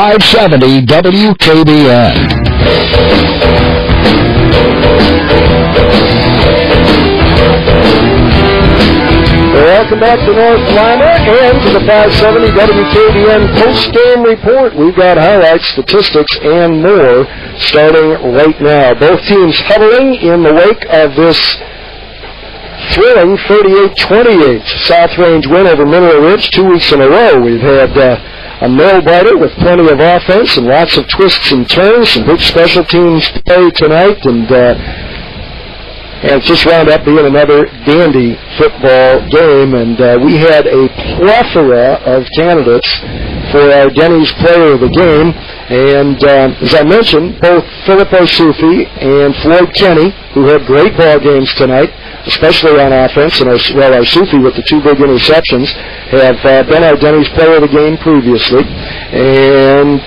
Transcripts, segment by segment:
570 WKBN. Welcome back to North Lima and to the 570 WKBN post-game report. We've got highlights, statistics, and more starting right now. Both teams huddling in the wake of this thrilling 38-28 South Range win over Mineral Ridge 2 weeks in a row. We've had a nail-biter with plenty of offense and lots of twists and turns, some big special teams play tonight, and it just wound up being another dandy football game, and we had a plethora of candidates for our Denny's Player of the Game, and as I mentioned, both Philip O'Sufi and Floyd Kenny, who had great ball games tonight, especially on offense, and O'Sufi with the 2 big interceptions, have been our Denny's Player of the Game previously, and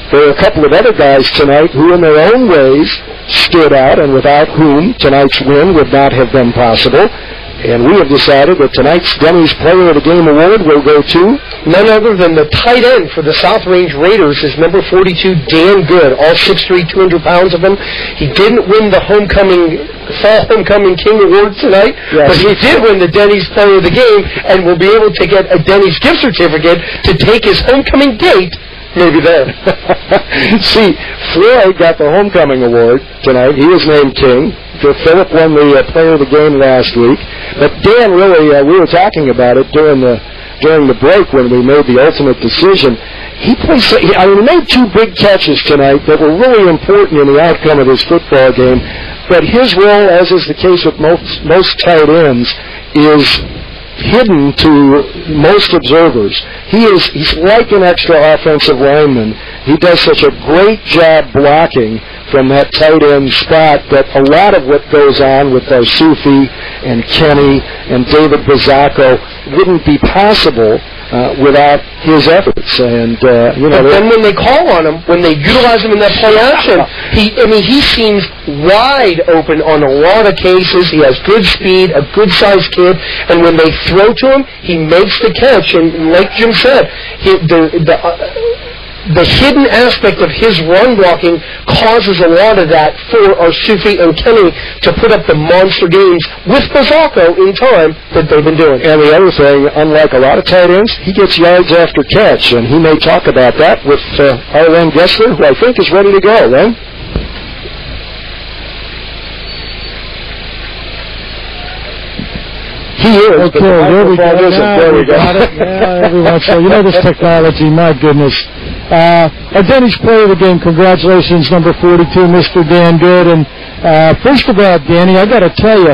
there are a couple of other guys tonight who in their own ways stood out and without whom tonight's win would not have been possible. And we have decided that tonight's Denny's Player of the Game award will go to none other than the tight end for the South Range Raiders is number 42, Dan Good, all 6'3", 200 pounds of him. He didn't win the Fall Homecoming King Award tonight, yes, but he did win the Denny's Player of the Game and will be able to get a Denny's gift certificate to take his homecoming date. Maybe there. See, Floyd got the Homecoming Award tonight. He was named King. Philip won the Player of the Game last week. But Dan, really, we were talking about it during the break when we made the ultimate decision. He made 2 big catches tonight that were really important in the outcome of this football game. But his role, as is the case with most tight ends, is hidden to most observers. He's like an extra offensive lineman. He does such a great job blocking from that tight end spot that a lot of what goes on with O'Sufi and Kenny and David Bizzacco wouldn't be possible without his efforts. And but then when they call on him, when they utilize him in that play action, he seems wide open on a lot of cases. He has good speed, a good-sized kid, and when they throw to him, he makes the catch. And like Jim said, the hidden aspect of his run blocking causes a lot of that for O'Sufi and Kenny to put up the monster games with Bizzacco in time that they've been doing. And the other thing, unlike a lot of tight ends, he gets yards after catch, and he may talk about that with our Len Gessler, who I think is ready to go, Len? He is. Okay, there we go. There we got it. Yeah, everyone. So this technology, my goodness. Our Denny's Player of the Game, congratulations, number 42, Mr. Dan Good. And first of all, Danny, I got to tell you,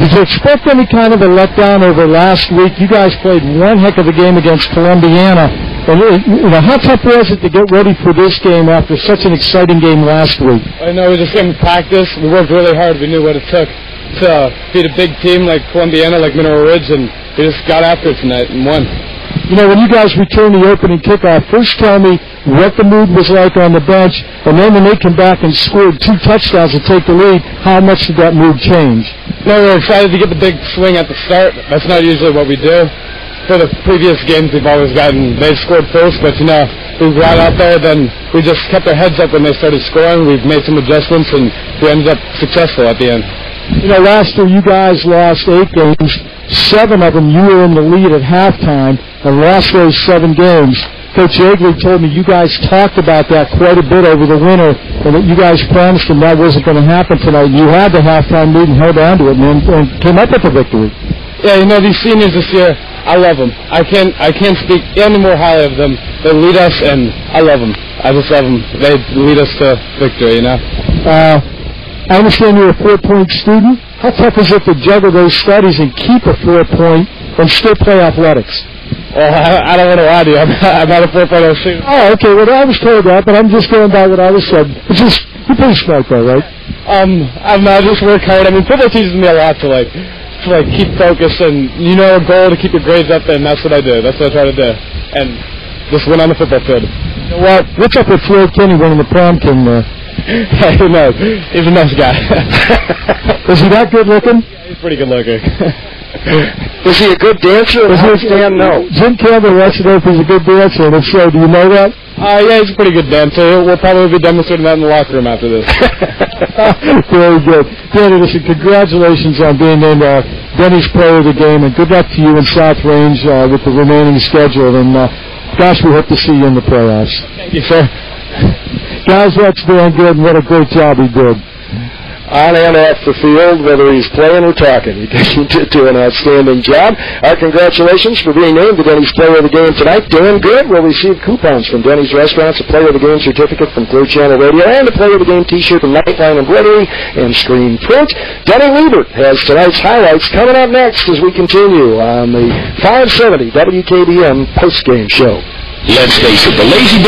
did you expect any kind of a letdown over last week? You guys played one heck of a game against Columbiana. And how tough was it to get ready for this game after such an exciting game last week? I know we just came to practice. We worked really hard. We knew what it took to beat a big team like Columbiana, like Mineral Ridge, and we just got after it tonight and won. When you guys returned the opening kickoff, first tell me what the mood was like on the bench, and then when they came back and scored 2 touchdowns to take the lead, how much did that mood change? We were excited to get the big swing at the start. That's not usually what we do. For the previous games, we've always they've scored first, but we got out there, then we just kept our heads up when they started scoring. We've made some adjustments, and we ended up successful at the end. Last year you guys lost 8 games. 7 of them you were in the lead at halftime and lost those 7 games. Coach Yeagley told me you guys talked about that quite a bit over the winter, and that you guys promised him that wasn't going to happen tonight. You had the halftime lead and held on to it and came up with the victory. Yeah, these seniors this year, I love them. I can't speak any more highly of them. They lead us, and I love them. I just love them. They lead us to victory, I understand you're a 4-point student. How tough is it to juggle those studies and keep a 4-point and still play athletics? Well, I don't want to lie to you. I'm not a 4.0 student. Oh, okay. Well, I was told that, but I'm just going by what I was said. You're pretty smart, though, right? I just work hard. Football teaches me a lot to keep focused and, a goal to keep your grades up, and that's what I do. That's what I try to do. And just win on the football field. What's up with Floyd Kenny winning the prom king there? Who knows? He's a nice guy. Is he that good looking? Yeah, he's pretty good looking. Is he a good dancer? Dan, no. Jim Campbell wants to know if he's a good dancer, and if so, do you know that? Yeah, he's a pretty good dancer. We'll probably be demonstrating that in the locker room after this. Very good. Danny, listen, congratulations on being named Denny's Player of the Game, and good luck to you in South Range with the remaining schedule. And, gosh, we hope to see you in the playoffs. Thank you, sir. Guys, that's Dan Good, and what a great job he did. On and off the field, whether he's playing or talking. He did do an outstanding job. Our congratulations for being named the Denny's Player of the Game tonight. Dan Good will receive coupons from Denny's Restaurants, a Player of the Game certificate from Clear Channel Radio, and a Player of the Game t-shirt from Nightline Embroidery and Screen Print. Denny Liebert has tonight's highlights coming up next as we continue on the 570 WKBM postgame show. Let's face it, the lazy